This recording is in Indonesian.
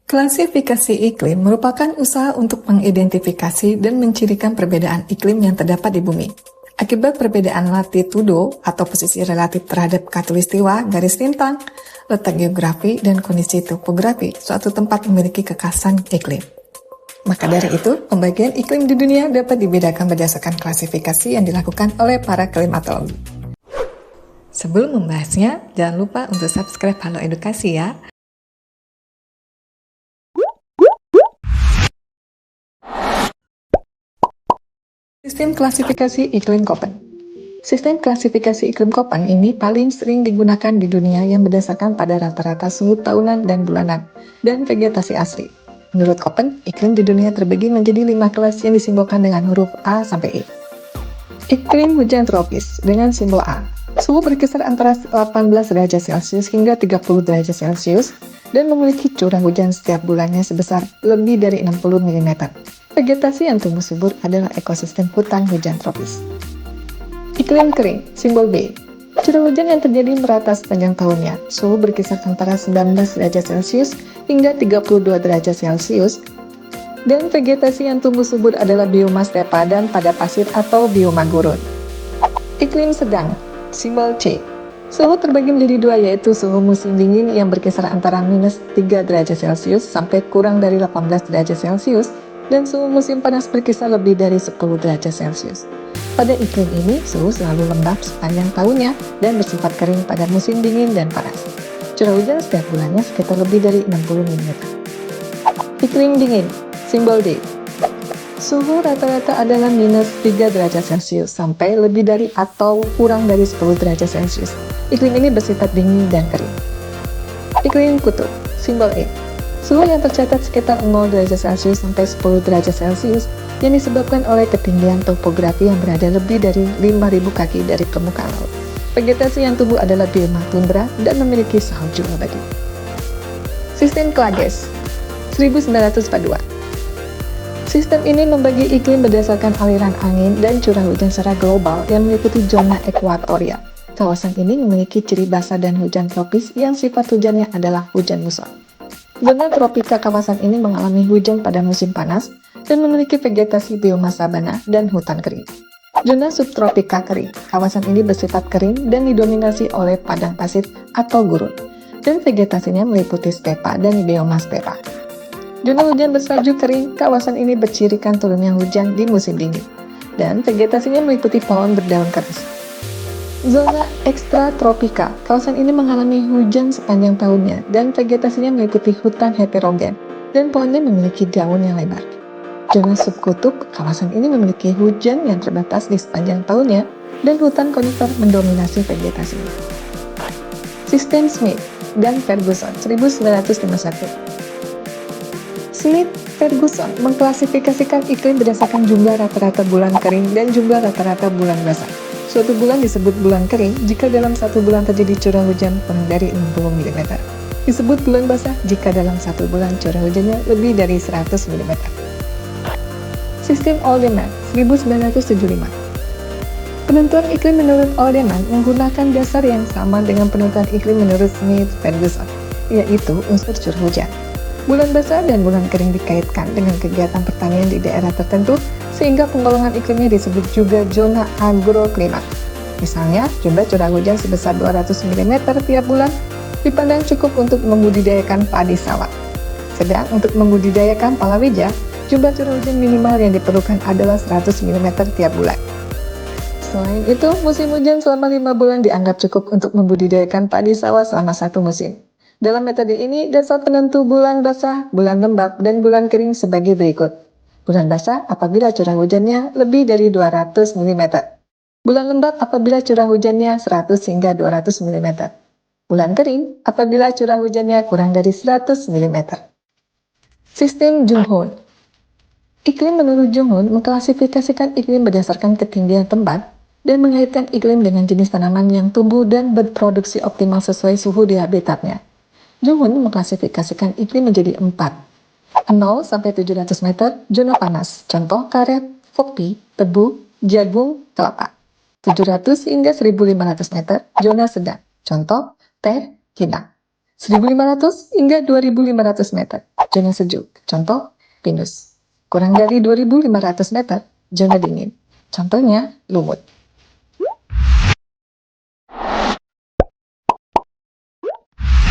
Klasifikasi iklim merupakan usaha untuk mengidentifikasi dan mencirikan perbedaan iklim yang terdapat di bumi. Akibat perbedaan latitudo atau posisi relatif terhadap khatulistiwa, garis lintang, letak geografi, dan kondisi topografi, suatu tempat memiliki kekhasan iklim. Maka dari itu, pembagian iklim di dunia dapat dibedakan berdasarkan klasifikasi yang dilakukan oleh para klimatologi. Sebelum membahasnya, jangan lupa untuk subscribe Halo Edukasi ya. Sistem klasifikasi iklim Köppen. Sistem klasifikasi iklim Köppen ini paling sering digunakan di dunia yang berdasarkan pada rata-rata suhu tahunan dan bulanan, dan vegetasi asli. Menurut Köppen, iklim di dunia terbagi menjadi 5 kelas yang disimbolkan dengan huruf A sampai I. Iklim hujan tropis dengan simbol A. Suhu berkisar antara 18 derajat Celcius hingga 30 derajat Celcius dan memiliki curah hujan setiap bulannya sebesar lebih dari 60 mm. Vegetasi yang tumbuh subur adalah ekosistem hutan hujan tropis. Iklim kering, simbol B. Curah hujan yang terjadi merata sepanjang tahunnya. Suhu berkisar antara 19 derajat Celcius hingga 32 derajat Celcius. Dan vegetasi yang tumbuh subur adalah bioma stepa dan pada pasir atau bioma gurun. Iklim sedang, simbol C. Suhu terbagi menjadi dua, yaitu suhu musim dingin yang berkisar antara minus 3 derajat Celcius sampai kurang dari 18 derajat Celcius, dan suhu musim panas berkisar lebih dari 10 derajat Celcius. Pada iklim ini, suhu selalu lembab sepanjang tahunnya dan bersifat kering pada musim dingin dan panas. Curah hujan setiap bulannya sekitar lebih dari 60 mm. Iklim dingin, simbol D. Suhu rata-rata adalah minus 3 derajat Celcius sampai lebih dari atau kurang dari 10 derajat Celcius. Iklim ini bersifat dingin dan kering. Iklim kutub, simbol E. Suhu yang tercatat sekitar 0 derajat Celcius sampai 10 derajat Celcius yang disebabkan oleh ketinggian topografi yang berada lebih dari 5.000 kaki dari permukaan laut. Vegetasi yang tumbuh adalah bioma tundra dan memiliki salju abadi. Sistem Klages 1942. Sistem ini membagi iklim berdasarkan aliran angin dan curah hujan secara global yang meliputi zona ekuatoria. Kawasan ini memiliki ciri basah dan hujan tropis yang sifat hujannya adalah hujan muson. Zona tropika kawasan ini mengalami hujan pada musim panas dan memiliki vegetasi bioma sabana dan hutan kering. Zona subtropika kering. Kawasan ini bersifat kering dan didominasi oleh padang pasir atau gurun, dan vegetasinya meliputi stepa dan bioma stepa. Zona hujan bersalju kering. Kawasan ini bercirikan turunnya hujan di musim dingin, dan vegetasinya meliputi pohon berdaun keras. Zona ekstratropika. Kawasan ini mengalami hujan sepanjang tahunnya dan vegetasinya meliputi hutan heterogen dan pohonnya memiliki daun yang lebar. Zona subkutub. Kawasan ini memiliki hujan yang terbatas di sepanjang tahunnya dan hutan konifer mendominasi vegetasinya. Sistem Smith dan Ferguson 1951. Smith-Ferguson mengklasifikasikan iklim berdasarkan jumlah rata-rata bulan kering dan jumlah rata-rata bulan basah. Suatu bulan disebut bulan kering jika dalam satu bulan terjadi curah hujan kurang dari 60 mm. Disebut bulan basah jika dalam satu bulan curah hujannya lebih dari 100 mm. Sistem Alderman 1975. Penentuan iklim menurut Alderman menggunakan dasar yang sama dengan penentuan iklim menurut Smith-Ferguson, yaitu unsur curah hujan. Bulan basah dan bulan kering dikaitkan dengan kegiatan pertanian di daerah tertentu, sehingga penggolongan iklimnya disebut juga zona agroklimat. Misalnya, jumlah curah hujan sebesar 200 mm tiap bulan dipandang cukup untuk membudidayakan padi sawah. Sedang untuk membudidayakan palawija, jumlah curah hujan minimal yang diperlukan adalah 100 mm tiap bulan. Selain itu, musim hujan selama 5 bulan dianggap cukup untuk membudidayakan padi sawah selama satu musim. Dalam metode ini, dasar penentu bulan basah, bulan lembab, dan bulan kering sebagai berikut. Bulan basah apabila curah hujannya lebih dari 200 mm. Bulan lembab apabila curah hujannya 100 hingga 200 mm. Bulan kering apabila curah hujannya kurang dari 100 mm. Sistem Junghun. Iklim menurut Junghun mengklasifikasikan iklim berdasarkan ketinggian tempat dan mengaitkan iklim dengan jenis tanaman yang tumbuh dan berproduksi optimal sesuai suhu di habitatnya. Junghun mengklasifikasikan iklim menjadi 4. 0 sampai 700 meter, zona panas. Contoh karet, kopi, tebu, jagung, kelapa. 700 hingga 1500 meter, zona sedang. Contoh teh, kinang. 1.500 hingga 2.500 meter, zona sejuk. Contoh, pinus. Kurang dari 2.500 meter, zona dingin. Contohnya, lumut.